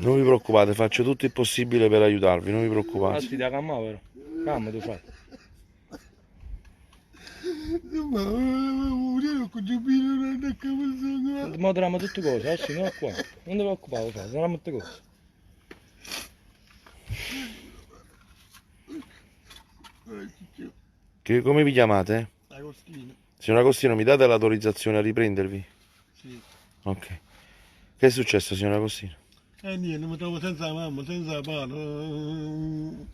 Non vi preoccupate, faccio tutto il possibile per aiutarvi, non vi preoccupate. Ti da calma, vero? Calma, tu fai. Ma dramma tutte cose, sì, non è qua. Non ti preoccupare, fai, non molte cose. Come vi chiamate? Agostino. Signor Agostino, mi date l'autorizzazione a riprendervi? Sì. Ok. Che è successo, signor Agostino? Niente, mi trovo senza mamma, senza padre, non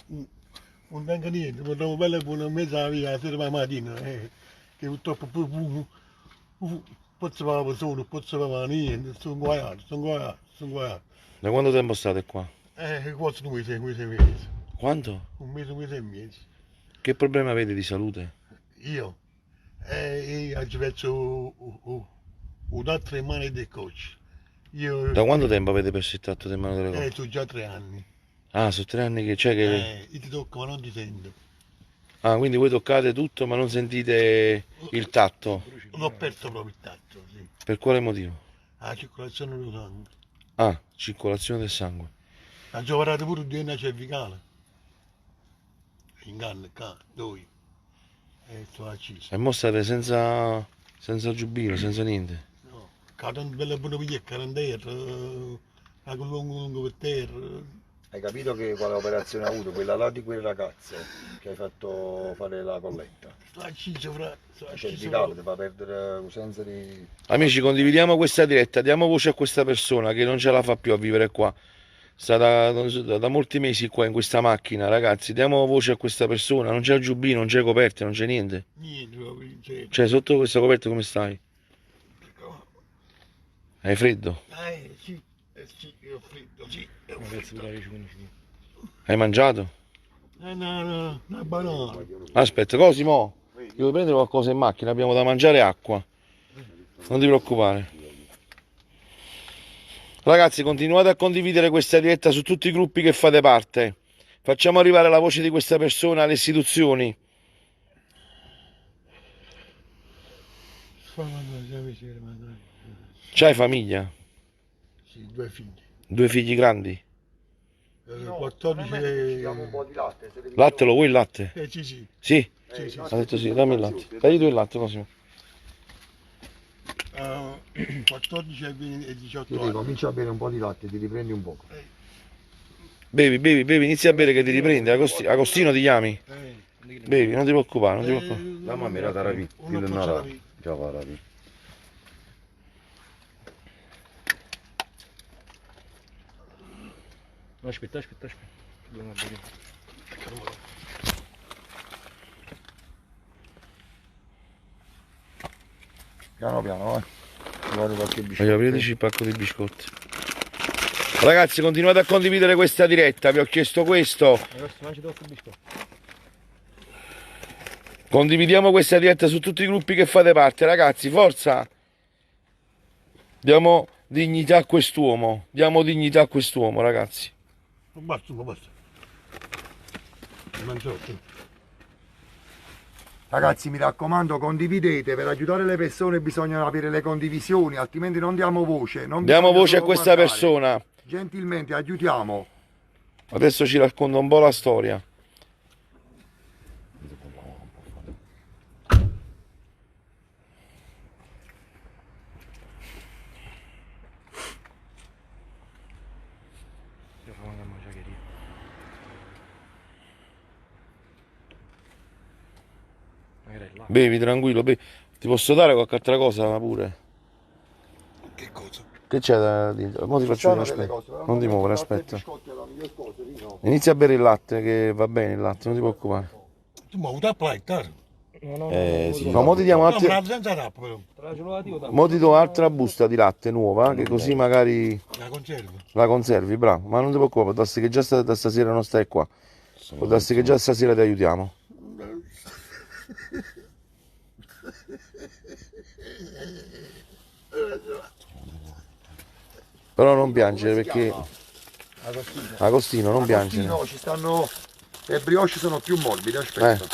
tengo niente, mi trovo bella buona mezza via, la sera mattina, che purtroppo posso fare solo, posso fare niente, sono guaiato. Da quanto tempo state qua? Quasi 2 mesi, Quanto? un mese e mezzo. Che problema avete di salute? Io, ci faccio un altro mani del coach. Io, Da quanto tempo avete perso il tatto di mano delle cose? sono già 3 anni. Ah, sono 3 anni che c'è che... Io ti tocco ma non ti sento. Ah, quindi voi toccate tutto ma non sentite il tatto? L'ho perso proprio il tatto, sì. Per quale motivo? La circolazione del sangue. Ah, circolazione del sangue. Ha giocato pure di una cervicale. In canna, qua, dove? Sto acceso. E mo state senza giubbino, senza niente. No, cadono belle buone picchiette in terra, la lungo per terra. Hai capito che quale operazione ha avuto? Quella là di quel ragazzo che hai fatto fare la colletta. Sto acceso, fra. Sto Il acceso. cervicale ti fa perdere usenza di... Amici, condividiamo questa diretta, diamo voce a questa persona che non ce la fa più a vivere qua. Sta da molti mesi qua in questa macchina, ragazzi, diamo voce a questa persona. Non c'è il giubbino, non c'è coperte, non c'è niente. Niente, proprio, niente. Cioè, sotto questa coperta come stai? Hai freddo? Sì, sì, ho freddo, sì. Ho freddo. Hai mangiato? No, una banana. Aspetta, Cosimo, devo prendere qualcosa in macchina, abbiamo da mangiare e acqua. Non ti preoccupare. Ragazzi, continuate a condividere questa diretta su tutti i gruppi che fate parte. Facciamo arrivare la voce di questa persona alle istituzioni. C'hai famiglia? Sì, 2 figli. 2 figli grandi? 14 e... Diamo un po' di latte. Se devi Latte lo vuoi il latte? sì, sì. Sì? Sì, sì. Ha detto sì, dammi il latte. Dagli tu il latte, Cosimo. 14 e 18 Ti anni. comincia a bere un po' di latte, ti riprendi un poco. Bevi, inizia a bere che ti riprendi. Agostino ti chiami? Bevi, non ti preoccupare, non ti preoccupare. Dammi a me la tarapi. Già va rapi. Aspetta. Piano piano, Guarda qualche Voglio biscotto. aprirci il pacco di biscotti. Ragazzi, continuate a condividere questa diretta, vi ho chiesto questo. Ragazzi, mangi troppo biscotto. Condividiamo questa diretta su tutti i gruppi che fate parte, ragazzi, forza! Diamo dignità a quest'uomo, ragazzi. Non basta. Mangiato. Ragazzi, mi raccomando, condividete, per aiutare le persone bisogna avere le condivisioni, altrimenti non diamo voce. Non Diamo bisogna voce a solo questa guardare. persona. Gentilmente aiutiamo. Adesso ci racconta un po' la storia. Bevi tranquillo, bevi. Ti posso dare qualche altra cosa pure? Che cosa? Che c'è da dire? Mo ti faccio vedere, aspetta. Non ti muovere, aspetta. Inizia a bere il latte, che va bene il latte, non ti preoccupare. Tu mi hai avuto a plaitare? No, Sì. No, mo ti diamo No, altri... ma senza tappo però. Mo ti do un'altra busta di latte nuova, che così magari La conservo. la conservi, bravo. Ma non ti preoccupare, può darsi che già da stasera non stai qua. Può darsi che già stasera ti aiutiamo. Però non piangere perché... Agostino, non piangere. No, ci stanno... Le brioche sono più morbide, aspetta.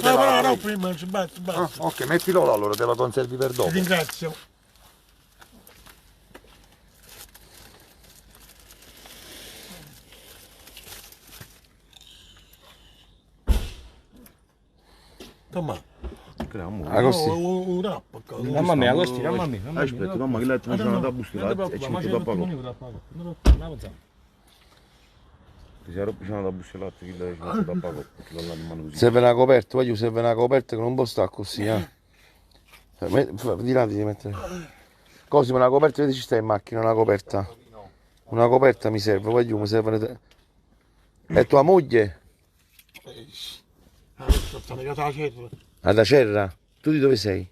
No, prima, basta. Ah, ok, mettilo là allora, te la conservi per dopo. Ti ringrazio. Tomma. Agosti. Un rap. Mamma mia, Agosti, mamma mia. Aspetta, mamma, che l'hai trovato da bustina Non e ti ci preoccupare, metti da pago. non ti preoccupare. Ti sei rotto da bustina che l'hai trovato da pago. Serve una coperta, voglio serve una coperta che non può stare così, eh. Di là di mettere. Cosimo, una coperta, vedi ci sta in macchina, una coperta. Una coperta mi serve, voglio, mi serve. È tua moglie? Adesso stanno a casa la cerra. Ad Acerra? Tu di dove sei?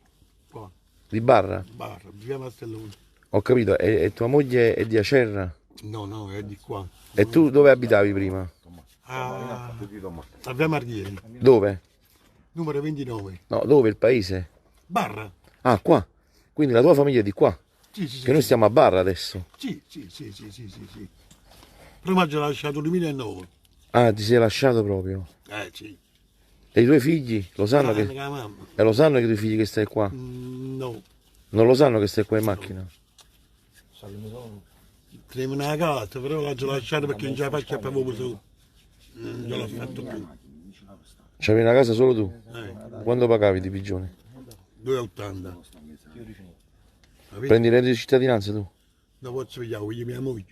Qua, Di Barra? barra, via Mastellone. Ho capito, e tua moglie è di Acerra? No, no, è di qua. E tu dove abitavi prima? A via Marghieri, Dove? numero 29. No, dove il paese? Barra. Ah, qua. Quindi la tua famiglia è di qua. Sì, sì, sì. Che noi stiamo a Barra adesso. Sì, sì, sì, sì, sì, sì, sì. Prima ci ha lasciato il 2009. Ah, ti sei lasciato proprio. Sì. E i tuoi figli lo sanno Con che. la mamma. E lo sanno che i tuoi figli che stai qua? No. Non lo sanno che stai qua in macchina? Tenevo una casa, però la ci ho lasciata perché non ce la faccio per voi su. Non ce l'ho fatto più. C'avevi una casa solo tu? Eh, Quando pagavi di pigione? 2,80. Capito? Prendi il reddito di cittadinanza tu? Non posso pigliare, voglio mia moglie.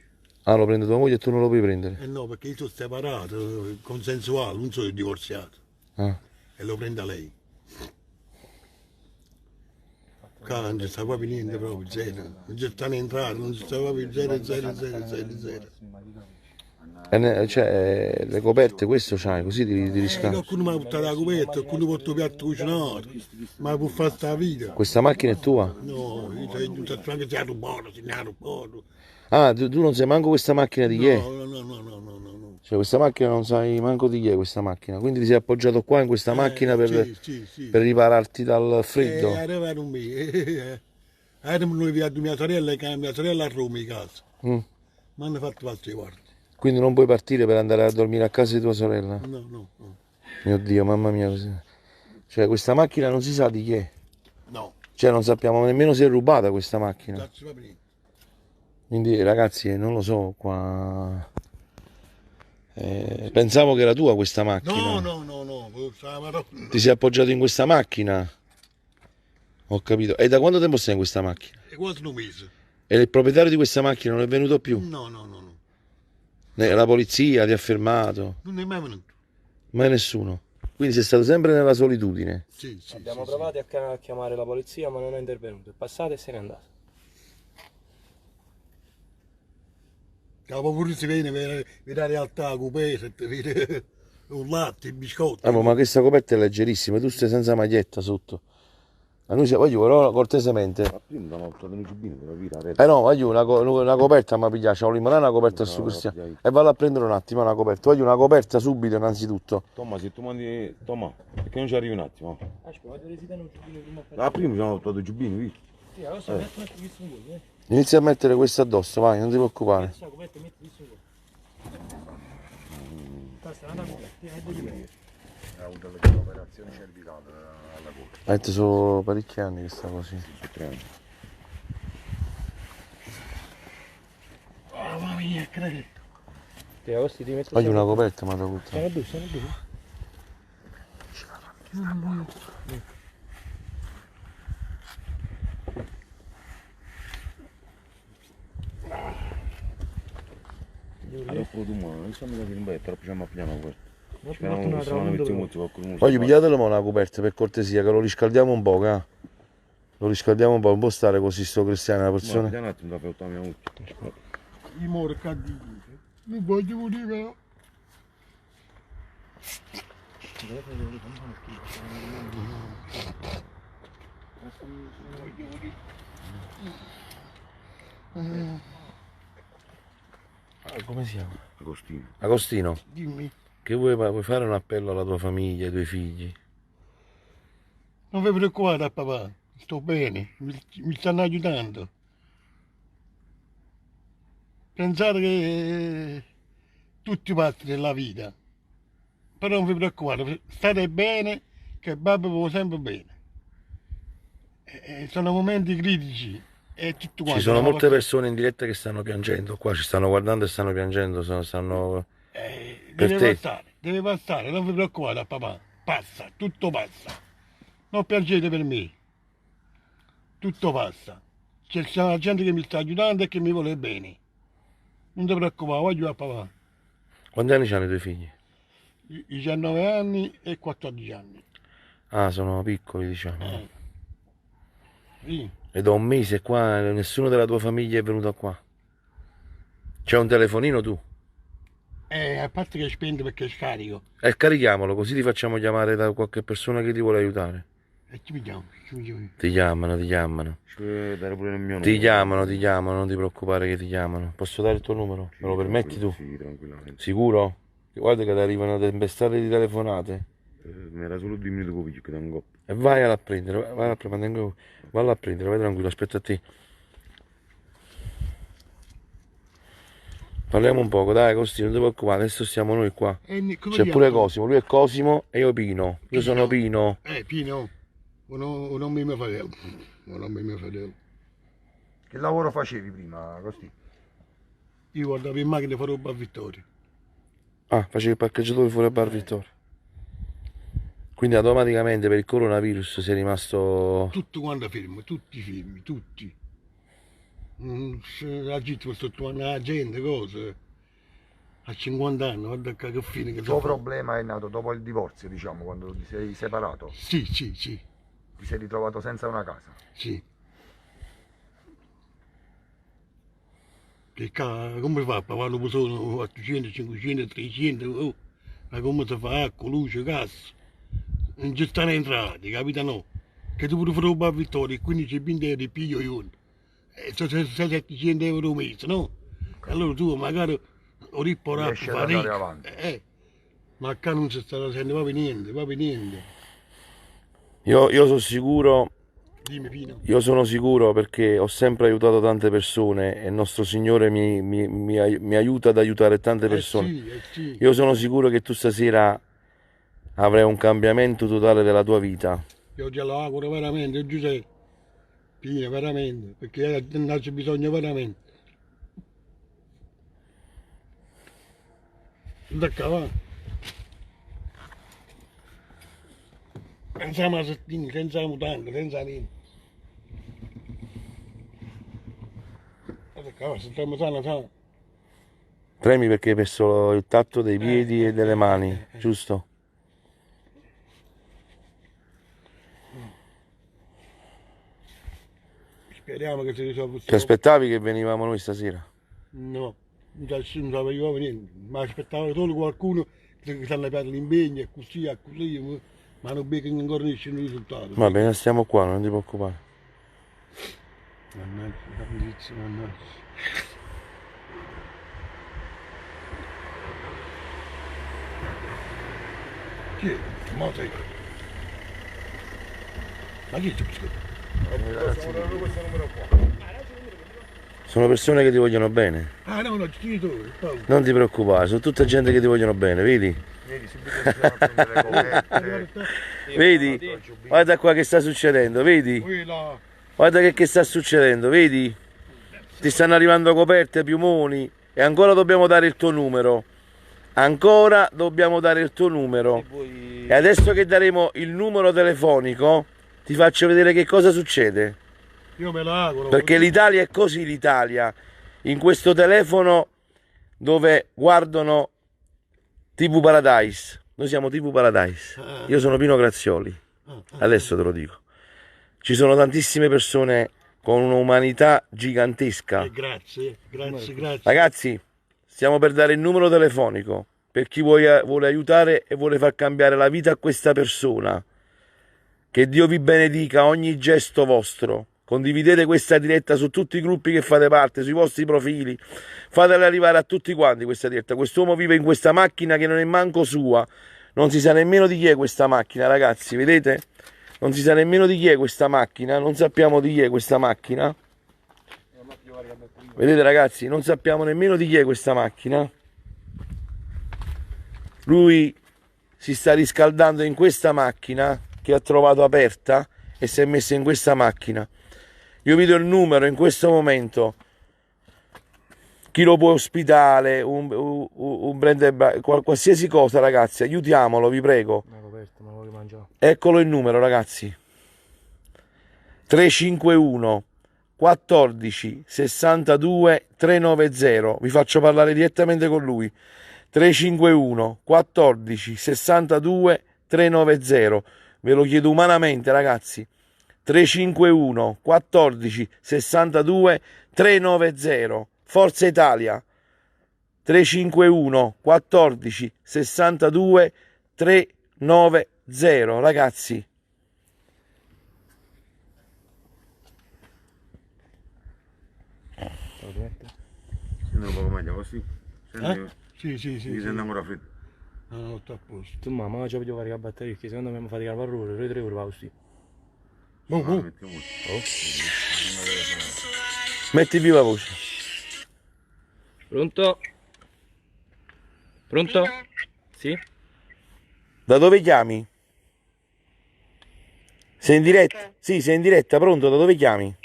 Ah, lo prende tua moglie e tu non lo puoi prendere? Eh no, perché io sono separato, consensuale, non sono divorziato. Ah. E lo prende lei. Qua non ci sta proprio niente, proprio zero. Non ci stanno entrando, non ci sta proprio zero, zero, zero, zero, zero. Cioè, le coperte, questo c'hai, così ti riscaldi. Qualcuno mi ha buttato la coperta, qualcuno porta il piatto cucinato, ma può fare sta vita. Questa macchina è tua? No, io sono anche se rubato, se ne ha rubato. Ah, tu non sai manco questa macchina di chi è? No, no, no, no, no, no, no. Cioè, questa macchina non sai manco di chi è questa macchina. Quindi ti sei appoggiato qua in questa macchina Sì. per ripararti dal freddo. Arrivare un mese. Eravamo noi via di mia sorella, che mia sorella a Roma in casa. Mm. Mi hanno fatto altri guardi. Quindi non puoi partire per andare a dormire a casa di tua sorella? No, no, no. Mio Dio, mamma mia. Cioè, questa macchina non si sa di chi è. No, Cioè, non sappiamo nemmeno se è rubata questa macchina. cazzo va bene. Quindi, ragazzi, non lo so, qua. Pensavo che era tua questa macchina. No, questa Madonna. Ti sei appoggiato in questa macchina? Ho capito. E da quanto tempo stai in questa macchina? È quasi un mese. E il proprietario di questa macchina non è venuto più? No. La polizia ti ha fermato? Non è mai venuto. Mai nessuno. Quindi sei stato sempre nella solitudine. Sì. Abbiamo provato a chiamare la polizia, ma non è intervenuto. È passato e se n'è andato. Capo pure si viene, vede la realtà, cupese, vede un latte, i biscotti. Ma questa coperta è leggerissima, tu stai senza maglietta sotto. A noi voglio però cortesemente. Ma prima da una volta di giubbino per capire. No, voglio una coperta, ma pigliare, voglio una coperta su Cristiano. E vado a prendere un attimo una coperta. Voglio una coperta subito innanzitutto. Tomma, se tu mandi. Tomma, perché non ci arrivi un attimo? Aspetta, voglio vedere un giubbino prima. Ah, prima ci hanno portato il giubbino, visto? Sì, adesso metti questo in voi, Inizia a mettere questo addosso, vai, non ti preoccupare. Questa coperta metti questo in voi. Questa è una coperta, Ha avuto l'operazione cervicale alla gola. Sono parecchi anni che sta così. Sono 3 anni. Oh, mamma mia, credo. Ti Agosti ti metto Voglio una coperta, ma da puttana. Sono due, sono due. Allora, tu, ma non so mica che non vai, però facciamo a piano questo. Non Speriamo che se non mettiamo molto qualcuno. Voglio pigliatelo ma una coperta per cortesia, che lo riscaldiamo un po', eh. Lo riscaldiamo un po', non può stare così sto Cristiano, una Ma persona. un attimo da fare la mia moglie. I morca di non voglio morire. Come si chiama? Agostino. Agostino, Dimmi, che vuoi fare un appello alla tua famiglia, ai tuoi figli? non vi preoccupate papà, sto bene, mi stanno aiutando. Pensate che tutti passi nella vita, però non vi preoccupate, state bene, che babbo va sempre bene. Sono momenti critici e tutto quanto. Ci sono molte persone in diretta che stanno piangendo, qua ci stanno guardando e stanno piangendo, stanno. Per te. Deve passare, non vi preoccupate papà, passa, tutto passa. non piangete per me, tutto passa. C'è la gente che mi sta aiutando e che mi vuole bene. Non ti preoccupare, voglio a papà. Quanti anni hanno i tuoi figli? 19 anni e 14 anni. Ah, sono piccoli, diciamo. Sì. E da un mese qua nessuno della tua famiglia è venuto qua. C'è un telefonino tu? A parte che è spento perché è scarico. Carichiamolo, così ti facciamo chiamare da qualche persona che ti vuole aiutare. E ci vediamo. Ti chiamano, ti chiamano. Ci puoi dare pure il mio Ti numero? chiamano, non ti preoccupare che ti chiamano. Posso dare il tuo numero? Sì, Me lo permetti tu? Sì, tranquillamente. Sicuro? Guarda che ti arrivano tempestate di telefonate. Mi era solo 2 minuti con che da un coppo. E vai a prendere, vallo a prendere, vai tranquillo, aspetta a te. Parliamo un poco, dai Costino, non ti preoccupare, adesso siamo noi qua. C'è pure Cosimo, lui è Cosimo e io Pino. Io sono Pino. Pino, non mi fratello. Non mi fratello. Che lavoro facevi prima, Costi? Io guardavo in macchina e farò a Vittoria. Ah, facevi il parcheggiatore fuori a Bar Vittorio. Quindi automaticamente per il coronavirus sei rimasto... Tutto quanto fermo, tutti fermi, tutti. La gente sto trovando la gente, cose. A 50 anni, guarda che fine che Il tuo problema è nato dopo il divorzio, diciamo, quando ti sei separato. Sì. Ti sei ritrovato senza una casa. Sì. Che come fa? Quando sono 400, 500, 300, oh, ma come si fa acqua, luce, gas? Non ci stanno entrati, capito no? Che tu pure fai a Vittoria, 15 euro di piglio io. Sono 700 euro al mese, no? Allora tu magari ho riportato Riesci ad andare avanti. Ma qua non si sta facendo proprio niente. Io sono sicuro, Dimmi Pino. io sono sicuro perché ho sempre aiutato tante persone e il nostro Signore mi aiuta ad aiutare tante persone. Sì. Io sono sicuro che tu stasera avrai un cambiamento totale della tua vita. Io già lo auguro veramente, Giuseppe. Pino, veramente, perché non c'è bisogno veramente. Da va. Senza massettini, senza mutande, senza niente. Da va, stiamo sana. Tremi perché hai perso il tatto dei piedi e delle mani, giusto? Speriamo che si risolva. Ti aspettavi che venivamo noi stasera? No, non sapevo niente, ma aspettavo solo qualcuno che stanno per l'impegno e così, ma non becca ancora nessun risultato. Va bene, stiamo qua, non ti preoccupare. Mannaggia. Chi è? Ma sei? Ma chi è questo? Sono persone che ti vogliono bene. Ah no, genitore, Paolo. Non ti preoccupare, sono tutta gente che ti vogliono bene, vedi? Vedi, subito si vanno a prendere le coperte. Vedi? Guarda qua che sta succedendo, vedi? Quella. Guarda che sta succedendo, vedi? Ti stanno arrivando coperte, piumoni e ancora dobbiamo dare il tuo numero. Ancora dobbiamo dare il tuo numero. E adesso che daremo il numero telefonico ti faccio vedere che cosa succede. Io me la auguro. Perché l'Italia è così, l'Italia. In questo telefono dove guardano TV Paradise. Noi siamo TV Paradise. Io sono Pino Grazioli. Adesso te lo dico. Ci sono tantissime persone con un'umanità gigantesca. Grazie. Ragazzi, stiamo per dare il numero telefonico per chi vuole aiutare e vuole far cambiare la vita a questa persona. Che Dio vi benedica ogni gesto vostro. Condividete questa diretta su tutti i gruppi che fate parte, sui vostri profili. Fatela arrivare a tutti quanti questa diretta. Quest'uomo vive in questa macchina che non è manco sua. Non si sa nemmeno di chi è questa macchina, ragazzi, vedete? Non si sa nemmeno di chi è questa macchina. Non sappiamo di chi è questa macchina. Vedete ragazzi, non sappiamo nemmeno di chi è questa macchina. Lui si sta riscaldando in questa macchina che ha trovato aperta e si è messo in questa macchina. Io vi do il numero in questo momento. Chi lo può ospitare, un brand, qualsiasi cosa ragazzi, aiutiamolo, vi prego. Eccolo il numero ragazzi. 351 14 62 390. Vi faccio parlare direttamente con lui. 351 14 62 390. Ve lo chiedo umanamente, ragazzi. 351 14 62 390. Forza Italia. 351 14 62 390, ragazzi. Senti un po' meglio così? Senti, Sì, sì, sì. mi sì. sento ancora freddo. No, no, sta a posto. Tu mamma ci voglio fare la batteria perché secondo me mi fate caricare per ore, 3 ore va così. Oh. Mettiamo Metti viva voce. Pronto? Pronto? Sì? Da dove chiami? Sei in diretta? Sì, sei in diretta, pronto? Da dove chiami?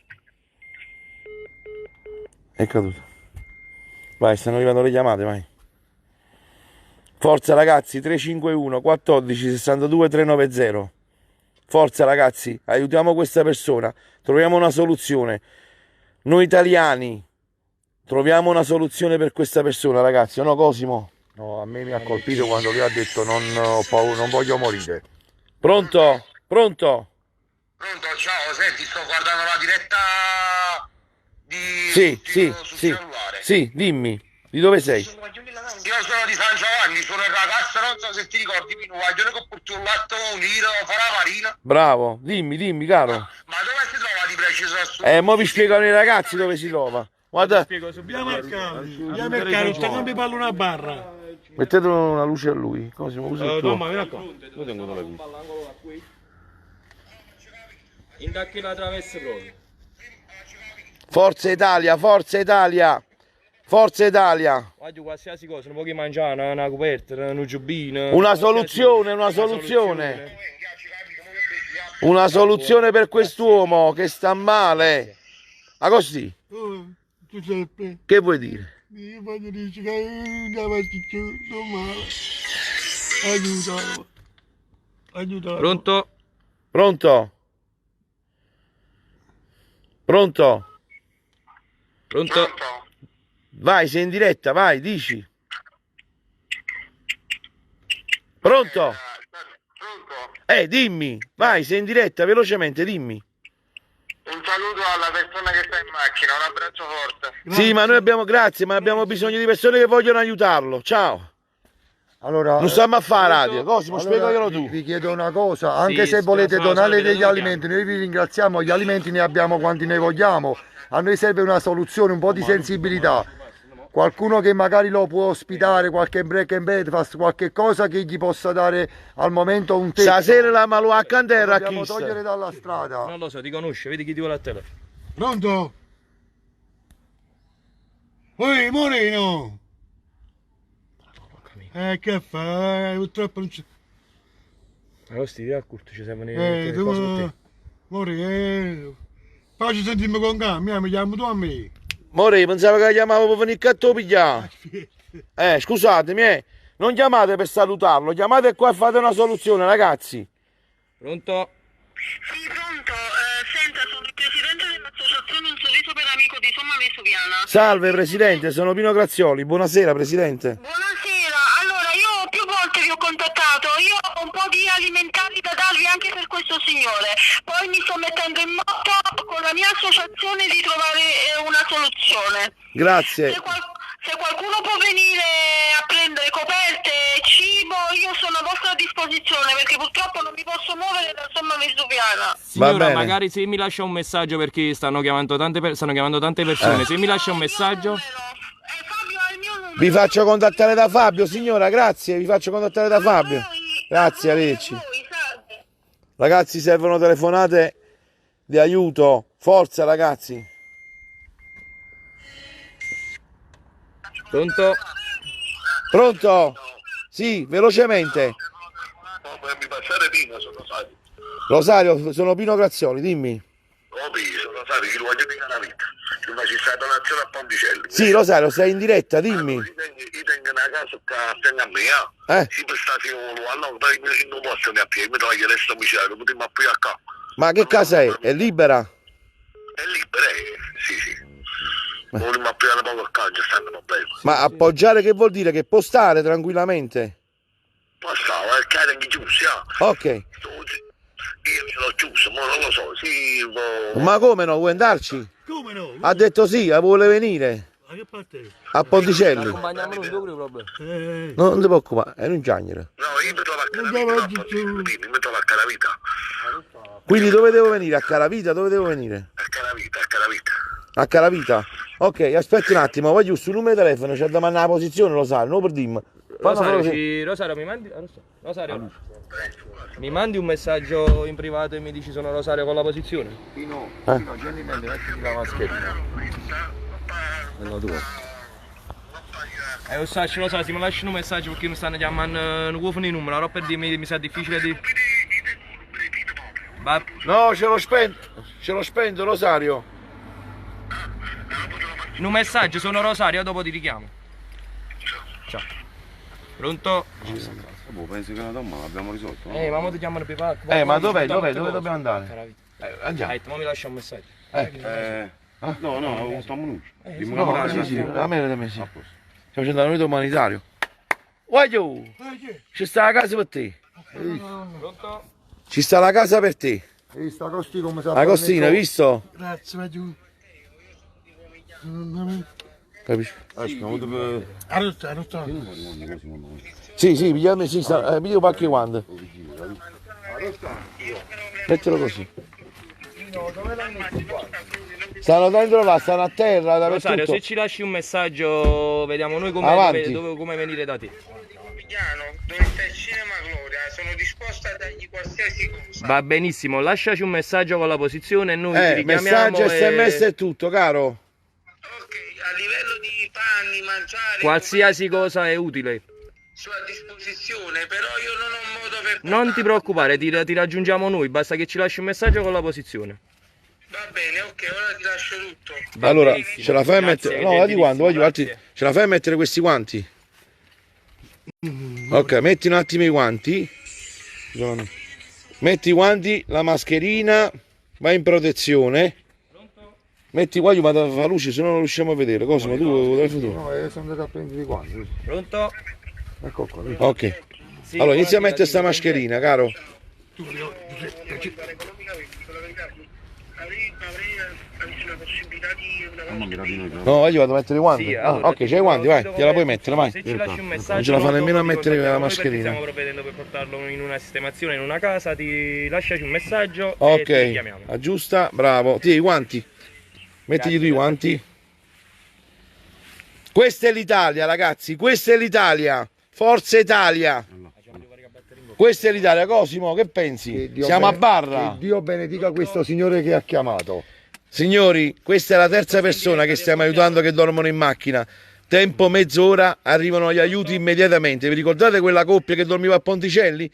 È caduto. Vai, stanno arrivando le chiamate, vai. Forza ragazzi, 351 14 62 390. Forza ragazzi, aiutiamo questa persona, troviamo una soluzione. Noi italiani troviamo una soluzione per questa persona, ragazzi, no Cosimo? No, a me mi ha colpito quando lui ha detto non ho paura, non voglio morire. Pronto? Pronto? Pronto, ciao, senti, sto guardando la diretta di Sì, sul sì, cellulare. sì, dimmi, di dove sei? Io sono di San Giovanni, sono il ragazzo, non so se ti ricordi, mi vogliono che porto un latte unito, farà la marina. Bravo, dimmi, caro. Ma dove si trova di preciso su? Mo vi spiegano i ragazzi dove si trova. Guarda, Andiamo al mercato, sta cambi parlo una barra. mettete una luce a lui. Cosimo, usa il tuo. Mamma, vieni qua. Io tengo la qui. Indacchi la travessa proprio. Forza Italia, Forza Italia, Forza Italia. Guarda qualsiasi cosa, non puoi mangiare, una coperta, un giubbino. Una soluzione, una soluzione. Una soluzione per quest'uomo che sta male. Ma così, Oh, Giuseppe, che vuoi dire? io voglio dire che andiamo a sto male. Aiutalo. Aiutalo. Pronto? Pronto? Pronto? Pronto? Vai, sei in diretta, vai, dici. Pronto? Pronto? Dimmi, vai, sei in diretta, velocemente, dimmi. Un saluto alla persona che sta in macchina, un abbraccio forte. Sì, ma noi abbiamo, grazie, ma abbiamo bisogno di persone che vogliono aiutarlo. Ciao. Allora, Non stiamo a fare radio, Cosimo, spiegaglielo tu. vi chiedo una cosa, anche Sì, se volete sono donare solamente degli dove alimenti, noi vi ringraziamo, gli alimenti ne abbiamo quanti ne vogliamo, a noi serve una soluzione, un po' di sensibilità. Qualcuno che magari lo può ospitare, qualche break and breakfast, qualche cosa che gli possa dare al momento un tetto. Stasera la maluacca a terra, Lo dobbiamo togliere Cristo. dalla strada. Non lo so, ti conosce, vedi chi ti vuole a telefono. Pronto? Oi, Moreno! Che fa? Purtroppo non c'è. Allora sti via a curto, ci servono le cose per Devo... te. Moreno, facci sentirmi con calma, mi chiamo tu a me. More, pensavo che chiamavo per venire qua a te pigliare. Scusatemi, non chiamate per salutarlo, chiamate qua e fate una soluzione, ragazzi. Pronto? Sì, pronto. Senta, sono il presidente dell'associazione Un Sorriso per Amico di Somma Vesuviana. Salve Presidente, sono Pino Grazioli, buonasera Presidente. Buonasera, allora io più volte vi ho contattato, io ho un po' di alimentari da darvi anche per questo signore, poi mi sto mettendo in moto con la mia associazione di trovare una soluzione. Grazie. Se qualcuno può venire a prendere coperte, cibo, io sono a vostra disposizione perché purtroppo non mi posso muovere da Somma Vesuviana. Signora, bene. magari se mi lascia un messaggio perché stanno chiamando tante persone, se mi lascia un messaggio... Fabio ha il mio numero. Vi faccio contattare da Fabio, signora, grazie, vi faccio contattare da Fabio. Grazie, arrivederci. Ragazzi, servono telefonate di aiuto, forza ragazzi. Pronto? Pronto? Sì, velocemente. Mi passare Pino, sono Rosario. Rosario, sono Pino Grazioli, dimmi. Sono Rosario, che lo voglio dire la vita. Che una c'è stata donazione a Ponticelli. Sì, Rosario, sei in diretta, dimmi. Io tengo una casa che tengo a me, si prestasi allora non posso ne a piedi, mi toglie resto miciare, non potremmo più a qua. Ma che casa è? È libera? Vogliamo applicare poco a calcio, stanno problemi. Ma appoggiare che vuol dire? Che può stare tranquillamente? Ma stavo, il cane che chiuso, Ok. io ce l'ho chiuso, ma non lo so, sì, Ma come no? Vuoi andarci? Come no? Ha detto sì, vuole venire. A che parte? A Ponticelli. Accompagniamo noi, dove proprio? No, non ti preoccupare, è un giagnere. No, io mi trovo a Caravita, mi trovo a Caravita. Quindi dove devo venire? A Caravita? Dove devo venire? A Caravita, a Caravita. A Caravita? Ok, aspetti un attimo, voglio sul numero di telefono, c'è da mandare la posizione, lo sai, non per dirmi. Rosario, mi mandi? Rosario, mi mandi un messaggio in privato e mi dici sono Rosario con la posizione? Pino, gentilmente mettiti la mascherina. Lo sai, se mi lasci un messaggio perché mi stanno chiamando, non può finire il numero, allora per dirmi mi sa difficile di... No, ce l'ho spento, Rosario. In un messaggio sono Rosario, dopo ti richiamo. Ciao. Pronto? Penso che la domma l'abbiamo risolto. Ma mo ti chiamano per parco. Ma dove dobbiamo andare? Andiamo. Ma mi lascia un messaggio. No, stiamo noi. No, sì, a me sì. Stiamo facendo la vita umanitario. Voglio! Ci sta la casa per te. Pronto? Ci sta la casa per te. E sta Costi come sa La costina, hai visto? Grazie, ma giù. Capisci? Arrosta. Sì, pigliami, sì, piglio qualche guante. Mettilo così. Stanno dentro là, stanno a terra, Rosario, dappertutto. se ci lasci un messaggio, vediamo noi Avanti. come venire da te. Milano, dove sta il cinema Gloria, sono disposto a dargli qualsiasi cosa. Va benissimo, lasciaci un messaggio con la posizione e noi ti richiamiamo. Messaggio, SMS e tutto, caro. Ok, a livello di panni, mangiare, Qualsiasi cosa è utile. sua disposizione, però io non ho modo per... Non ti preoccupare, ti raggiungiamo noi, basta che ci lasci un messaggio con la posizione. Va bene, ok, ora ti lascio tutto. Va Allora, benissimo. ce la fai a Grazie, mettere... No, guardi quando, gentilissimo, altri... grazie. Ce la fai a mettere questi guanti? Ok, metti un attimo i guanti. Metti i guanti, la mascherina, vai in protezione. Metti qua, ma fa luce, se no non riusciamo a vedere. Cosa? Ma tu dove fai tu? No, sono andato a prendere i guanti. Pronto? Ecco qua. vedi. Ok. Sì, Allora, inizia a guardi, mettere sta la mascherina, caro. Avrei una possibilità di... No, io vado a mettere i guanti. Sì, Ah, allora, ok, c'hai i guanti, vai, gliela puoi mettere, vai. Se ci lasci un messaggio, Non ce la fa nemmeno a dopo ti mettere la contattiamo noi mascherina. perché stiamo provvedendo per portarlo in una sistemazione, in una casa, ti lasciaci un messaggio e ti Ok, richiamiamo. aggiusta, bravo. Tieni i guanti. Mettigli tu i guanti. Questa è l'Italia, ragazzi, questa è l'Italia. Forza Italia. Questa è l'Italia, Cosimo, che pensi? Che Dio Siamo a bene- barra. Che Dio benedica questo signore che ha chiamato. Signori, questa è la terza persona che stiamo aiutando che dormono in macchina. Tempo mezz'ora, arrivano gli aiuti immediatamente. Vi ricordate quella coppia che dormiva a Ponticelli?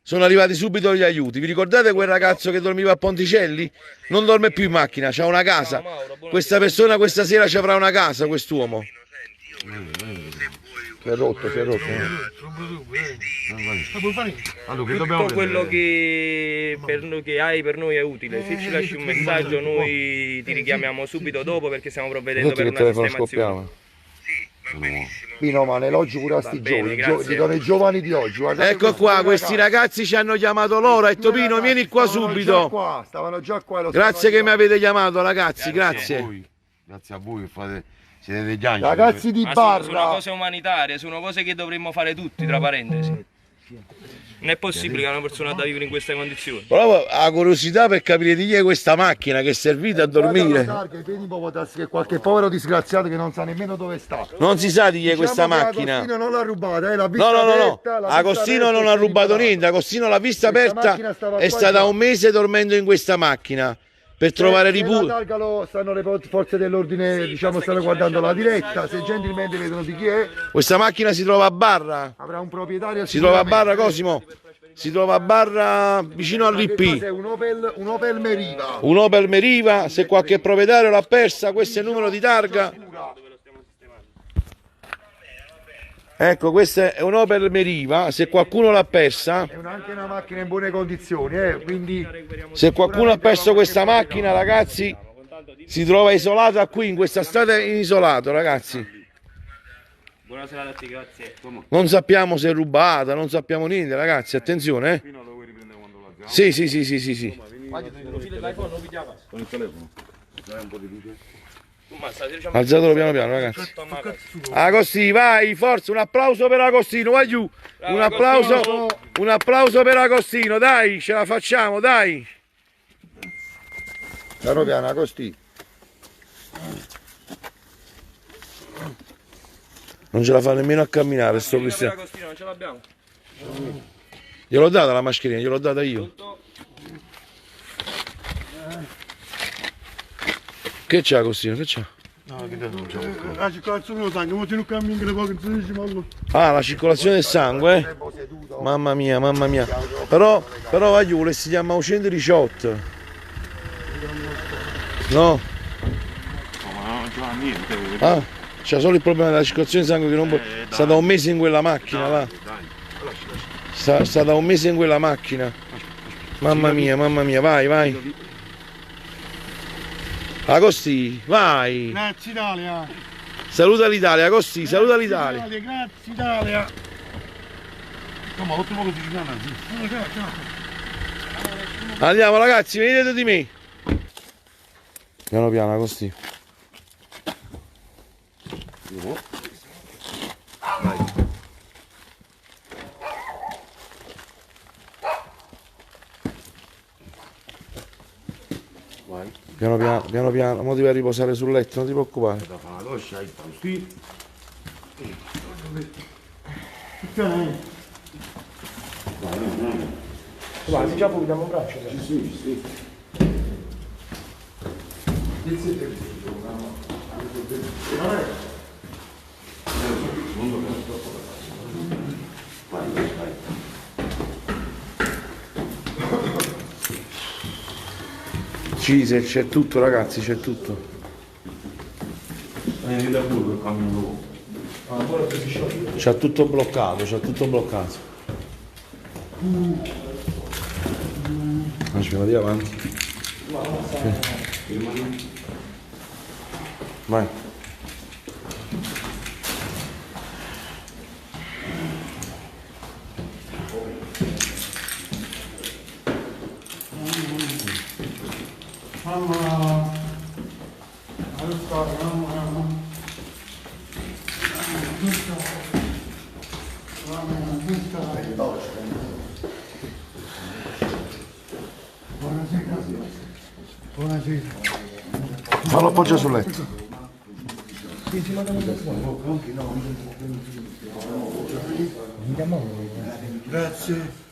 Sono arrivati subito gli aiuti. Vi ricordate quel ragazzo che dormiva a Ponticelli? Non dorme più in macchina, c'ha una casa. Questa persona questa sera ci avrà una casa, quest'uomo. Si è rotto. Tutto quello che hai per noi è utile. Se ci lasci un messaggio noi ti richiamiamo subito dopo perché stiamo provvedendo Senti per che una telefono sistemazione. scoppiamo. Pino, ma ne elogi pure a sti bene, giovani. grazie. Dicono i giovani di oggi. Guardate Ecco qua, questi ragazzi ci hanno chiamato loro. Ha detto Pino, vieni qua subito. Stavano già qua. lo Grazie stanno che mi arrivando. avete chiamato, ragazzi, grazie. Grazie a voi che fate, siete degli angeli. Ragazzi di Ma sono barra. cose umanitarie, sono cose che dovremmo fare tutti, tra parentesi. Non è possibile che una persona da vivere in queste condizioni. Provo la curiosità per capire di chi è questa macchina che è servita a dormire. Che qualche povero disgraziato che non sa nemmeno dove sta. Non si sa di chi è questa Diciamo che macchina. Agostino non l'ha rubata, l'ha No, vista no, no, no. aperta, l'ha vista Agostino aperta non e ha si è rubato riparato. niente. Agostino l'ha vista Questa aperta. macchina stava È qua stata già. un mese dormendo in questa macchina per trovare Se la ripulito. targa stanno le forze dell'ordine, diciamo, stanno guardando la diretta. Se gentilmente vedono di chi è, Questa macchina si trova a Barra. avrà un proprietario. Si trova a sicuramente. Barra, Cosimo. Si trova a Barra vicino Ma che cos'è? all'IP. Un Opel Meriva. Un Opel Meriva. Se qualche proprietario l'ha persa, questo è il numero di targa. Ecco, questa è un Opel Meriva. Se qualcuno l'ha persa, È anche una macchina in buone condizioni, quindi se qualcuno ha perso questa macchina, ragazzi, Si trova isolata qui, in questa strada in isolato, ragazzi. Buona serata a te, grazie. Non sappiamo se è rubata, non sappiamo niente, ragazzi, attenzione, eh. Sì, sì, sì, sì, sì, sì. Con il telefono. Dai un po' di luce. Alzatelo piano piano, ragazzi. Agostino, vai, forza, un applauso per Agostino, vai giù. Un applauso per Agostino, dai, ce la facciamo, dai. Piano piano, Agostino. Non ce la fa nemmeno a camminare, sto Cristiano. Agostino, non ce l'abbiamo. Gliel'ho data la mascherina, gliel'ho data io. Che c'è Agostino, che c'è? La circolazione dello sangue, ma ti non cammini le poche, non dici mallo. Ah, la circolazione del sangue, eh? Mamma mia, mamma mia. Però va giù, si chiama 118. No? Ma non c'è niente. Ah, c'è solo il problema della circolazione del sangue che non può. Sta da un mese in quella macchina, là. Sta da un mese in quella macchina. Mamma mia, vai, vai. Agosti, vai. Grazie Italia. Saluta l'Italia, Agosti, saluta l'Italia. Grazie Italia. No, ma l'ultimo che si chiama. Andiamo ragazzi, venite di me. Piano piano, Agosti. Vai. Piano piano, mo ti vai a riposare sul letto, non ti preoccupare. Da fare la doccia, il Faustino. Guarda, già poi diamo un braccio. Sì. Cise, c'è tutto ragazzi, c'è tutto. Da pure il cammino. C'è tutto bloccato, c'è tutto bloccato. Aspetta, vado avanti. Vai. Fallo appoggiare sul letto. Grazie.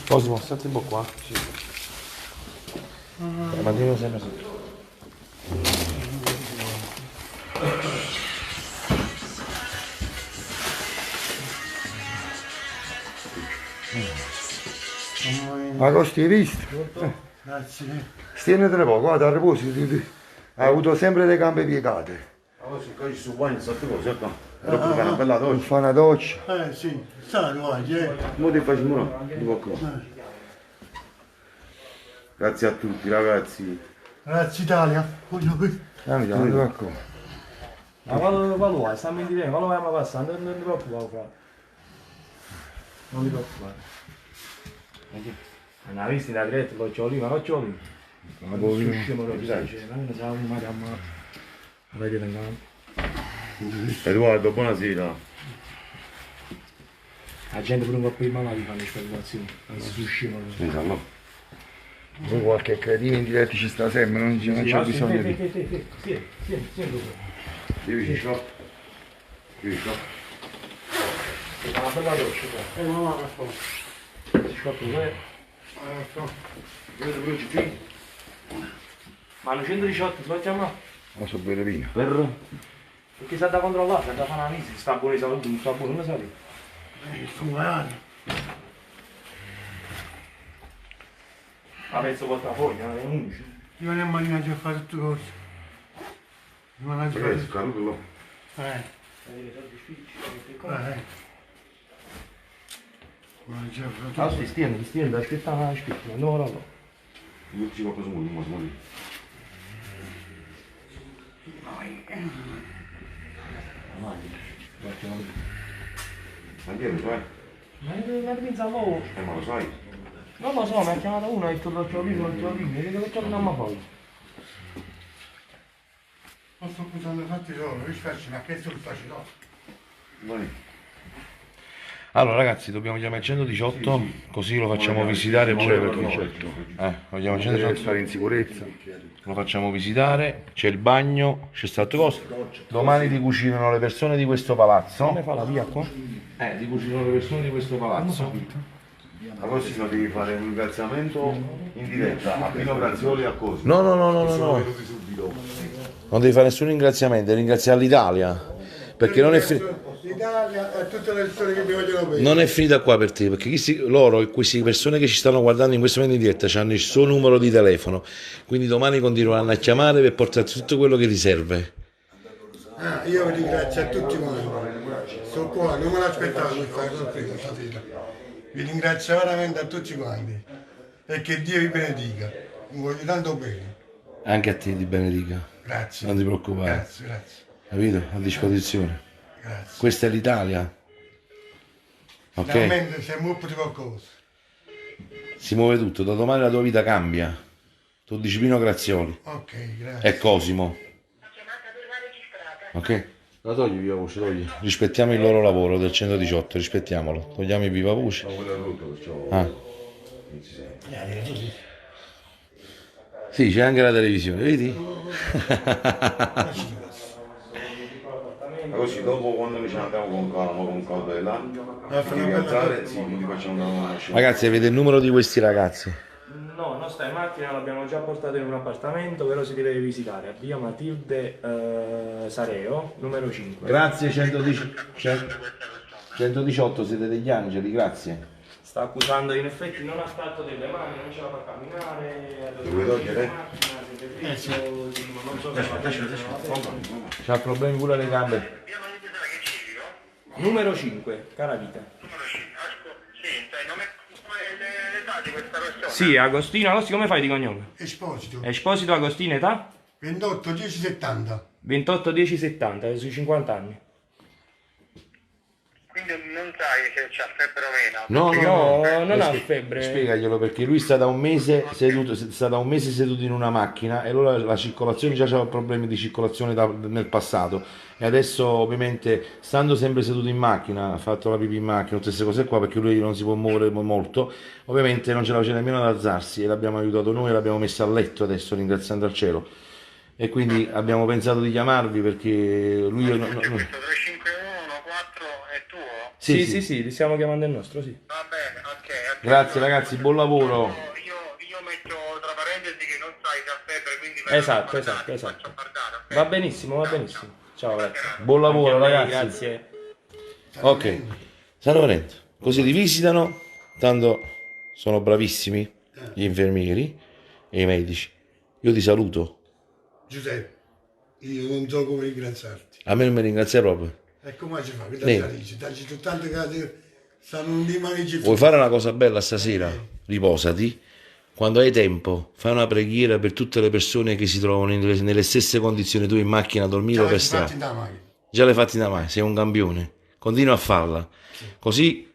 Cosimo, stai un po' qua. Mantienilo sempre sotto. Agosti, hai visto? Grazie. Stienitene poco, guarda, a riposo. Ha avuto sempre le gambe piegate. Allora, se cadi su guagno, sotto cose, ecco. Dopo fare una bella Non doccia. fa una doccia. Sì, stai oggi, Mo ti facciamo una, di poco. Grazie a tutti ragazzi. Grazie Italia. Voglio qui. Piano piano, dove qua? Ma quando vai, stiamo in diretta, quando vai a passare, non ti preoccupare, frate. Non ti preoccupare. Non hai visto da diretta, lo ciolino, ma lo ciolino. Ma poi Scemo lo dice, non ne sa una mamma. Vedete intanto. Edoardo, buonasera. La gente pure un po' prima là di fare le speculazioni, anzi scemo. Scusa, no. Poi qualche cretino in diretta ci sta sempre, non c'è bisogno di... Devi ciò. Devi ciò. Una bella doccia qua. Ma va, Si scopre dov'è? Vedo crocifino. Ma hanno 118, si può chiamare? Ma so bere vino. Per? Perché sa da controllare, sa da fare un'analisi, sta buono di salute, non sta buono, non sa lì. sono anni. La penso porta fuori, non è 11. Io non mi a fare tutte cose. Non ho Preso, caruto. Ah, si stiende, aspetta una spiccola, no, no. Non ci qualcosa muore, muore. Anche lo sai? Ma pensavo, Ma lo sai? non lo so, mi ha chiamato uno, ha detto l'occhiolino, vedo che torniamo a fare. Non sto usando fatti solo, io faccio una chiesto il facile. Vai. Allora ragazzi, dobbiamo chiamare il 118, così lo facciamo visitare pure perché lo chiamiamo il 118, stare in sicurezza. lo facciamo visitare, c'è il bagno, c'è stato costo. Domani ti cucinano le persone di questo palazzo. Come fa la via qua? Ti cucinano le persone di questo palazzo. Ma così non devi fare un ringraziamento in diretta a Pino Grazioli e a Cosimo. No, no, no, no, no, no. Venuti subito. Non devi fare nessun ringraziamento, devi ringraziare l'Italia. Perché non è, L'Italia e tutte le persone che mi vogliono bene. non è finita qua per te, perché loro e queste persone che ci stanno guardando in questo momento in diretta hanno il suo numero di telefono, quindi domani continueranno a chiamare per portarti tutto quello che ti serve. Io vi ringrazio a tutti quanti. Sto qua, non me l'aspettavo di fare sorpresa stasera. Vi ringrazio veramente a tutti quanti. E che Dio vi benedica. Vi voglio tanto bene. Anche a te ti benedica, Grazie. non ti preoccupare, Grazie, grazie. capito? A disposizione. Grazie. Questa è l'Italia, ok? Veramente si è molto di qualcosa. Si muove tutto, da domani la tua vita cambia. Tu dici Pino Grazioli Ok, grazie. e Cosimo, ok? La togli viva voce, togli. Rispettiamo il loro lavoro del 118, rispettiamolo, togliamo i viva voce. Ah. Sì, c'è anche la televisione, vedi? Ma così dopo quando ci andiamo con calma, con cautela, ti rialzare, sì, quindi facciamo una scena. Ragazzi, avete il numero di questi ragazzi? No, nostra macchina l'abbiamo già portata in un appartamento, però si deve visitare a via Matilde Sareo, numero 5. Grazie 118, siete degli angeli, grazie. Sta accusando, in effetti non ha fatto delle mani, non ce la fa camminare, vuoi togliere? non so se C'ha problemi pure alle gambe. Numero 5, cara vita. Sì, Agostino, come fai di cognome? Esposito. Esposito Agostino, età? 28, 10, 70. 28 10 70, sui 50 anni. Quindi non sai se c'ha febbre o meno. No, non ha febbre. Spiegaglielo perché lui sta da un mese seduto in una macchina e allora la circolazione già aveva problemi di circolazione nel passato e adesso ovviamente stando sempre seduto in macchina, ha fatto la pipì in macchina, tutte queste cose qua perché lui non si può muovere molto, ovviamente non ce la faceva nemmeno ad alzarsi e l'abbiamo aiutato noi e l'abbiamo messo a letto adesso ringraziando al cielo e quindi abbiamo pensato di chiamarvi perché lui... Questo 351 4 è tuo? Sì, li stiamo chiamando il nostro, sì. Va bene, ok. Grazie ragazzi, buon lavoro. Io metto tra parentesi che non sai se ha febbre, quindi Esatto. faccio guardare, ok? Va benissimo. Ciao, grazie. Buon lavoro Anche a lei, ragazzi. grazie. Ok, stanno venendo. Così li visitano, tanto sono bravissimi gli infermieri e i medici. Io ti saluto. Giuseppe, io non so come ringraziarti. A me non mi ringrazia proprio. E come ci fa? Che Sì. Darci tante cose, stanno di manici. Vuoi fare una cosa bella stasera? Riposati. Quando hai tempo, fai una preghiera per tutte le persone che si trovano nelle stesse condizioni tu in macchina a dormire o per strada. Già l'hai fatti da mai, sei un campione. Continua a farla. Così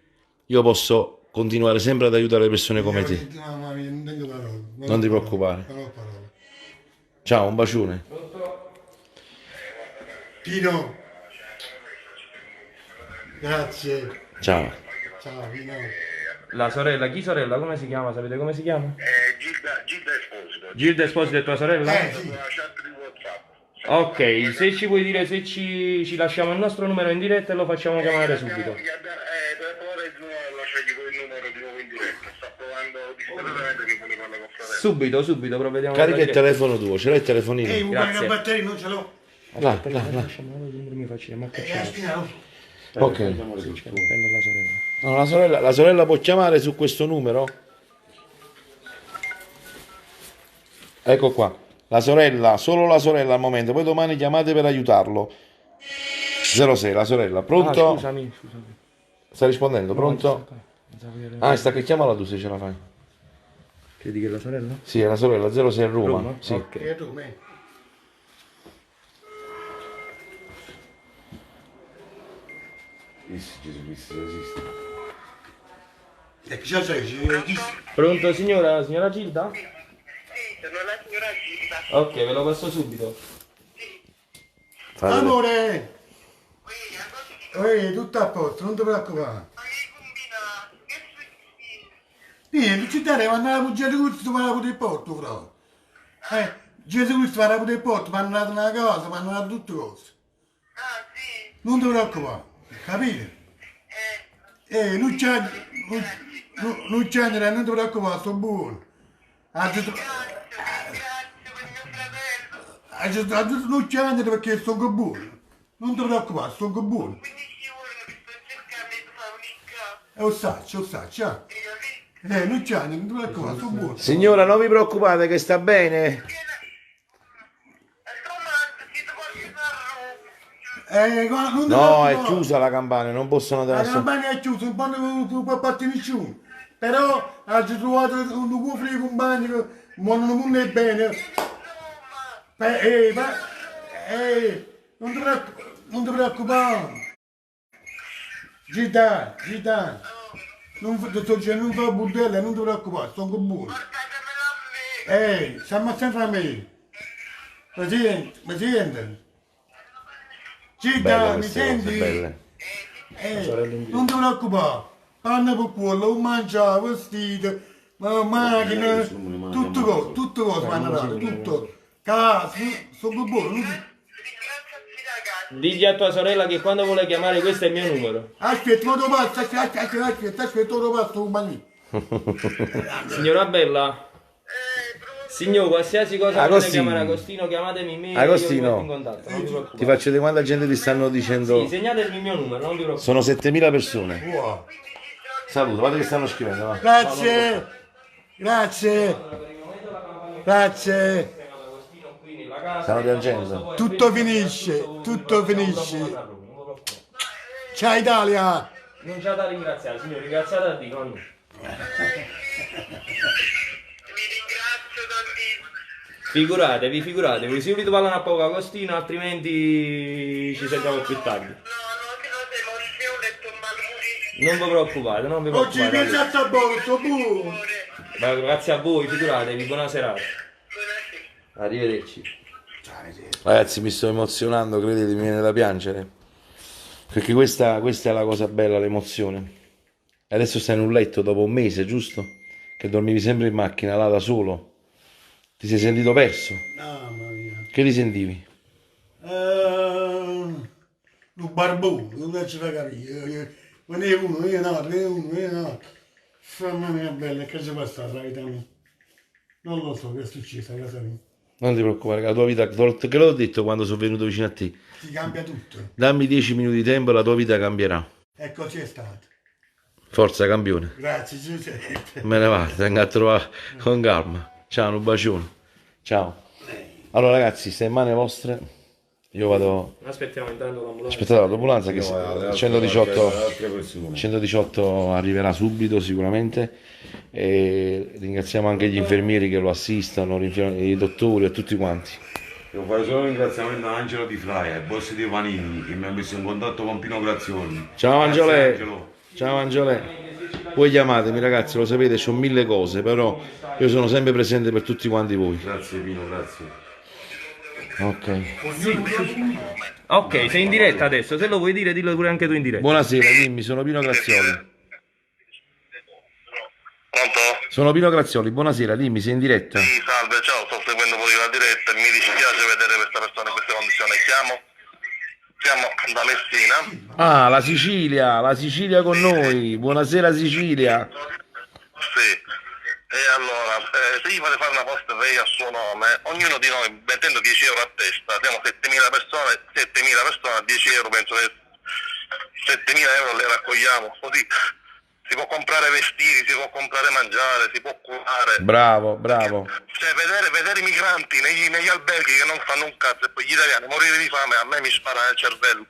io posso continuare sempre ad aiutare le persone come te. Non ti preoccupare. Non ho parole. Ciao, un bacione. Pino. Grazie. Ciao. Ciao Pino. La sorella, chi sorella? Come si chiama? Sapete come si chiama? Gilda Esposito. Gilda Esposito è tua sorella? Sì. La chat di WhatsApp. Ok, se ci vuoi dire se ci lasciamo il nostro numero in diretta e lo facciamo chiamare subito. Dopo ora il numero, lo scegli con il numero di nuovo in diretta. Sta provando disperatamente che vuole parlare con fratello. Subito, provvediamo. Carica il telefono tuo, ce l'hai il telefonino? Ehi, un Grazie. una batteria non ce l'ho. Là. Mi faccio ma che c'è? Spinello. Ok. La sorella. No, la sorella può chiamare su questo numero? Ecco qua. La sorella, solo la sorella al momento, poi domani chiamate per aiutarlo. 06, la sorella, pronto? Scusami. Sta rispondendo, pronto? Ah, sta che chiamala tu se ce la fai. Credi che è la sorella? Sì, è la sorella, 06 Roma. Roma? Sì. Ok. E tu, me? Gesù Cristo esiste. E che già sei? Pronto signora? Signora Gilda? Sì, sono la signora Gilda. Ok, ve lo passo subito. Amore! Tutto a posto, non ti preoccupare. Niente, ci daremo andare a Gesù Cristo per la il porto, però. Gesù Cristo per la il porto, mi hanno dato una cosa, mi hanno dato tutte cose. Ah, sì. Non ti preoccupare, capite? Non c'è, non c'è, non ti preoccupare, sto buono. Grazie per mio fratello. Non c'è perché sto buono. Non ti preoccupare, sto buono. Quindi ci vuole che sto cercando di fare un'icca. Lo saccio. Non c'è, non ti preoccupare, sto buono. Signora, non vi preoccupate che sta bene. Non ti No, è preoccupare. chiusa la campana, non possono La adesso. campagna è chiusa, un po' non può partire nessuno. Però ha trovato un tuo frigo, un bagno, ma non è bene. Non ti preoccupare. Gita, non fa burdella, non ti preoccupare, sto con buono. Siamo sempre a me. Mi senti? Gita, Belle mi queste cose, senti? belle. Non ti preoccupare, panna per quello, un mangiare, vestito, macchina, tutto cose vanno date, tutto. Casa, sono buono. Digli a tua sorella che quando vuole chiamare questo è il mio numero. Aspetta, ma lo passo, aspetta, lo passo un bagnino. Signora Bella, signor, qualsiasi cosa vuole Agostino. chiamare Agostino, chiamatemi me. Agostino. Io mi metto in contatto, non vi preoccupate. Ti faccio vedere quanta gente ti stanno dicendo. Sì, segnatemi il mio numero, non vi preoccupate. Sono 7000 persone. Wow. Saluto, guarda che stanno scrivendo. Va. Grazie. Stanno piangendo. Tutto finisce. Ciao Italia. Non c'è da ringraziare, signor, ringraziate a Dio, non. Vi ringrazio tantissimo. Figuratevi, subito parlano a poco Agostino, altrimenti ci sentiamo più tardi. No, che non siamo riusciti, ho detto malumorissimo. Non vi preoccupate, non vi Oggi mi preoccupate. piace a buono, sto buono. Grazie a voi, figuratevi, buona serata. Buonasera. Arrivederci. Ragazzi, mi sto emozionando, credetemi, mi viene da piangere. Perché questa è la cosa bella, l'emozione. E adesso stai in un letto dopo un mese, giusto? Che dormivi sempre in macchina, là da solo. Ti sei sentito perso? Mamma mia. Che ti sentivi? Un barbone, non ci da capire. Non è uno, è un altro. Mamma mia bella, che ci passa la vita mia? Non lo so che è successo a casa mia. Non ti preoccupare, la tua vita, che l'ho detto quando sono venuto vicino a te. Si cambia tutto. Dammi 10 minuti di tempo e la tua vita cambierà. E così è stato. Forza campione. Grazie Giuseppe. Me ne vado, vengo a trovare con calma. Ciao, un bacione. Ciao. Allora ragazzi, stai in mani vostre. Io vado. Aspettiamo intanto l'ambulanza. Aspettate l'ambulanza che il 118, Altre persone. 118 arriverà subito sicuramente. E ringraziamo anche gli infermieri che lo assistono, i dottori e tutti quanti. Devo fare solo un ringraziamento a Angelo Di Fraia, il boss di Vanini, che mi ha messo in contatto con Pino Grazioni. Ciao Grazie, Angiolè. Angelo. Ciao Angiolè. Voi chiamatemi ragazzi, lo sapete, c'ho 1000 cose, però io sono sempre presente per tutti quanti voi. Grazie Pino, grazie. Ok. Ok, sei in diretta adesso, se lo vuoi dire dillo pure anche tu in diretta. Buonasera, dimmi, sono Pino Grazioli. Pronto? Sono Pino Grazioli, buonasera, dimmi, sei in diretta? Sì, salve, ciao, sto seguendo pure la diretta e mi dispiace vedere questa persona in queste condizioni. Siamo da Messina. Ah, la Sicilia con noi. Buonasera Sicilia. Sì. E allora, se gli fate fare una posta lei a suo nome, ognuno di noi mettendo 10 euro a testa, abbiamo 7.000 persone, 7.000 persone a 10 euro, penso che 7.000 euro le raccogliamo, così si può comprare vestiti, si può comprare mangiare, si può curare. Bravo, bravo. Cioè, vedere i migranti negli alberghi che non fanno un cazzo e poi gli italiani morire di fame, a me mi spara nel cervello.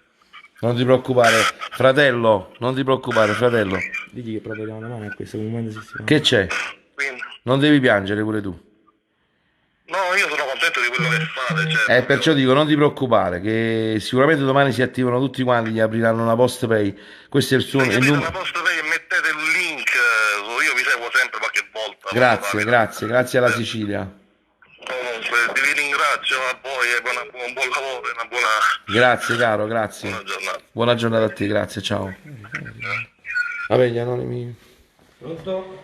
Non ti preoccupare, fratello, non ti preoccupare, fratello. Digli che proprio diamo una mano a questo momento sistema. Che c'è? Quindi, Non devi piangere pure tu. no, io sono contento di quello che fate, certo. Perciò dico, non ti preoccupare, che sicuramente domani si attivano tutti quanti, gli apriranno una post pay. Questo è il suo... Se capite una posta e mettete il link, io vi seguo sempre qualche volta. Grazie alla Sicilia. Comunque, vi ringrazio a voi e un buon lavoro e una buona Grazie caro, grazie. giornata. Buona giornata a te, grazie, ciao. Vabbè, gli anonimi. Pronto?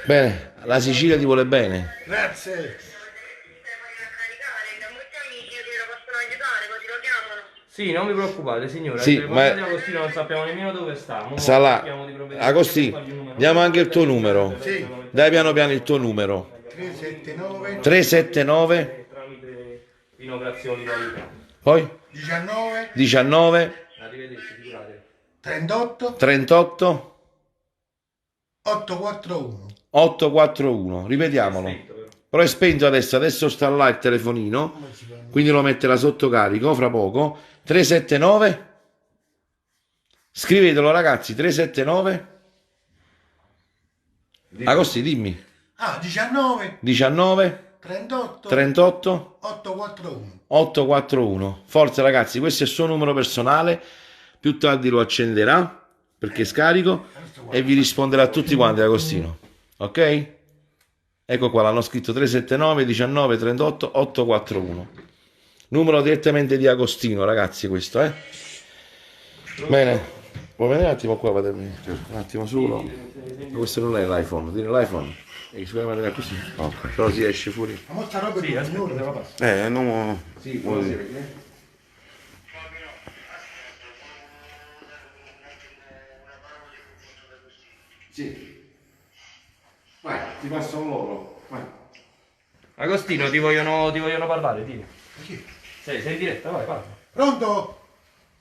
Bene, la Sicilia ti vuole bene. Grazie. Sì, non vi preoccupate signora, Sì, ma- di Agostino non sappiamo nemmeno dove sta. Mo Sarà. cerchiamo di provvedere. Agostino, diamo anche il tuo numero. Sì. Dai piano piano il tuo numero. 379 379, Tramite inaugurazioni da aiutare. poi 19 19 Arrivederci, figurate. 38 38 841. 841. Ripetiamolo. Però è spento adesso sta là il telefonino, quindi lo metterà sotto carico fra poco. 379, scrivetelo ragazzi, 379. Agostino, dimmi. 19 19 38 38 841. 841. Forza ragazzi, questo è il suo numero personale, più tardi lo accenderà perché è scarico e vi risponderà a tutti quanti Agostino, ok? Ecco qua, l'hanno scritto 379 19 38 841, numero direttamente di Agostino ragazzi, questo bene, vuoi venire un attimo qua, un attimo solo, questo non è l'iPhone, tieni l'iPhone e sicuramente è così, ok, però si esce fuori. Ma sta roba è No, Sì, buonasera. Sì. Vai, ti passano loro. Vai. Agostino, ti vogliono parlare, ti. Sei in diretta, vai, parla. Pronto?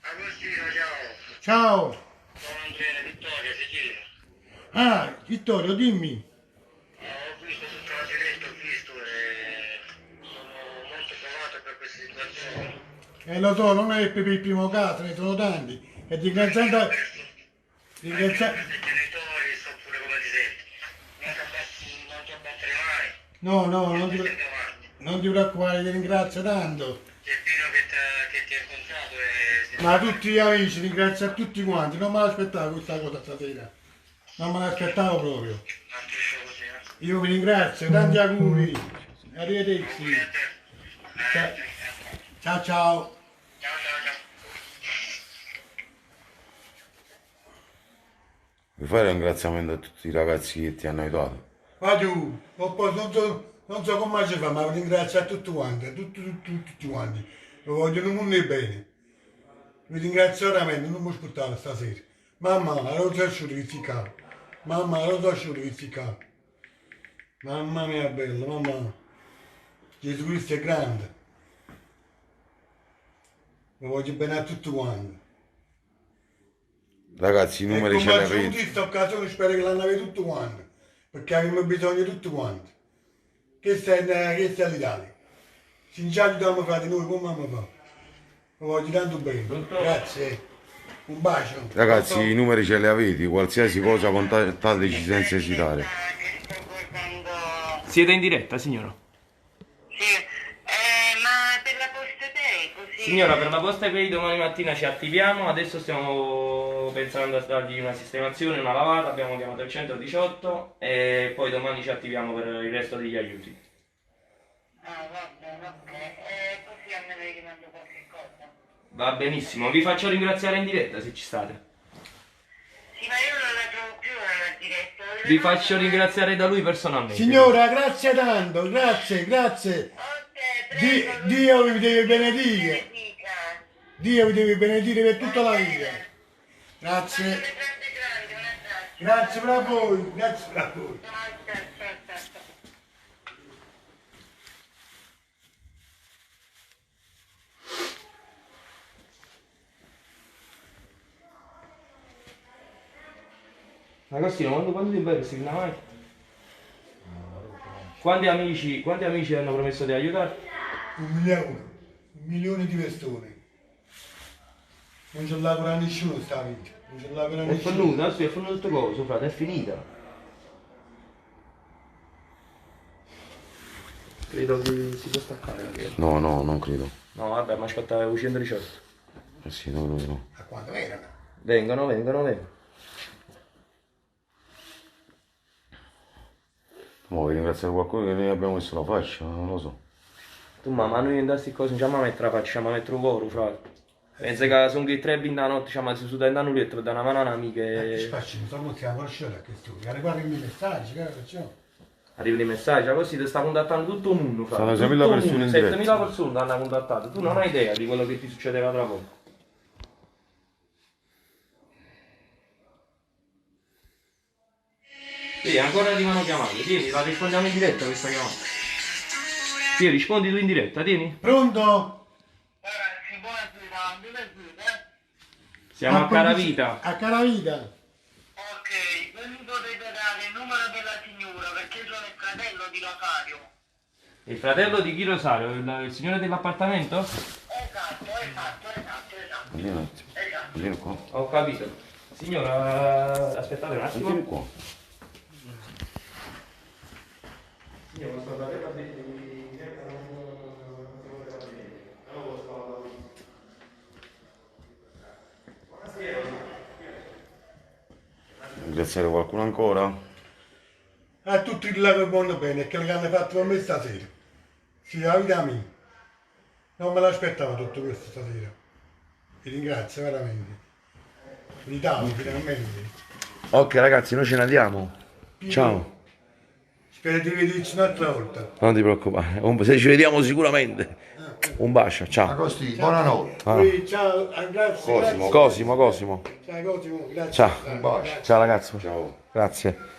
Agostino, ciao. Ciao. Sono Andrea Vittoria, Sicilia. Ah, Vittorio, dimmi. Ho visto tutta la diretta, ho visto e sono molto provato per questa situazione. Lo so, non è per il primo caso, ne sono tanti. E ringraziando... I genitori sono pure come ti senti. Non ti abbattere mai. No, Sempre avanti. non ti preoccupare, ti ringrazio tanto. C'è Pino che ti ha incontrato e... Ma tutti gli amici, ringrazio a tutti quanti. Non me l'aspettavo questa cosa stasera. Non me l'aspettavo proprio. Io vi ringrazio, tanti auguri. Arrivederci. Ciao ciao. Ciao, ciao, ciao. vuoi fare un ringraziamento a tutti i ragazzi che ti hanno aiutato? Ma tu, non so come si fa, ma vi ringrazio a tutti quanti, a tutti quanti. Lo vogliono molto bene. Vi ringrazio veramente, non mi aspettavo stasera. Mamma, la rosa asciutta che si cava. Mamma, la rosa asciutta che si cava. Mamma mia bella, mamma. Gesù Cristo è grande. Lo voglio bene a tutti quanti. Ragazzi, i numeri ce li Ecco, ma avete. in questa occasione spero che l'hanno avuto tutti quanti. Perché abbiamo bisogno di tutti quanti. Questa è l'Italia. Se ci aiutiamo fra di noi, come mi fa? Lo voglio tanto bene. Grazie. Un bacio. Ragazzi, i numeri ce li avete, qualsiasi cosa contattateci senza esitare. Siete in diretta, signora? Sì, ma per la posta pay così... Signora, per la posta pay domani mattina ci attiviamo, adesso stiamo pensando a dargli una sistemazione, una lavata, abbiamo chiamato il 118 e poi domani ci attiviamo per il resto degli aiuti. Ah, va bene, ok. Così a me vi mando qualche cosa. Va benissimo, vi faccio ringraziare in diretta se ci state. Sì, ma io non la trovo più la diretta. Vi faccio ringraziare da lui personalmente. Signora, grazie tanto, grazie. Ok, prego. Dio vi deve benedire. Benedica. Dio vi deve benedire per tutta la vita. Grazie. Grande, grande, un abbraccio. Grazie per voi, grazie per voi. Ciao. Agostino, quando ti bevi si mai? Quanti amici hanno promesso di aiutarti? 1 milione di persone. Non ce l'ha per nessuno sta vita. Non ce l'ha per È nessuno. finita, adesso è finito tutto coso, frate, è finita. Credo che si può staccare anche. No, no, non credo. No, vabbè, ma aspetta, è 118. Eh sì, no, no, no. A quanto erano? Vengono. Mo' vuoi ringraziare qualcuno che noi abbiamo messo la faccia, non lo so. Tu mamma, noi in queste cose non ci a mettere la faccia, ci a mettere un coro, frate. Pensa che sono che 3 da notte, ci si su da un letto, da una mano a un'amica Che e... facciamo? Stiamo conoscendo a questo. Guarda i miei messaggi, che facciamo? Arrivano i messaggi, così ti sta contattando tutto il mondo, frate. Stanno 6.000 Tutto il persone mondo, in 7.000 diretta. persone ti hanno contattato, tu non hai idea di quello che ti succederà tra poco. Sì, ancora arrivano chiamate, tieni, la rispondiamo in diretta questa chiamata. Sì, rispondi tu in diretta, tieni. Pronto? Ragazzi, buonasera, dove siete? Siamo a Caravita. A Caravita. Ok, voi mi potete dare il numero della signora perché sono il fratello di Rosario. Il fratello di chi Rosario? Il signore dell'appartamento? Esatto. Vieni un attimo. Vieni qua. Ho capito. Signora, aspettate un attimo. Vieni qua. Signora, posso andare a vedere? Ringraziare qualcuno ancora? A tutti là che vanno bene, che hanno fatto per me stasera. Sì, la vita mia. Non me l'aspettavo tutto questo stasera. Vi ringrazio veramente. Unità, finalmente. Ok ragazzi, noi ce ne andiamo. Ciao. Spero di vederci un'altra volta. Non ti preoccupare, se ci vediamo sicuramente. Un bacio, ciao. Agosti, buonanotte. Poi, ciao, grazie. Cosimo. Ciao Cosimo, grazie. Ciao. Un bacio. Ciao ragazzi. Ciao. Grazie.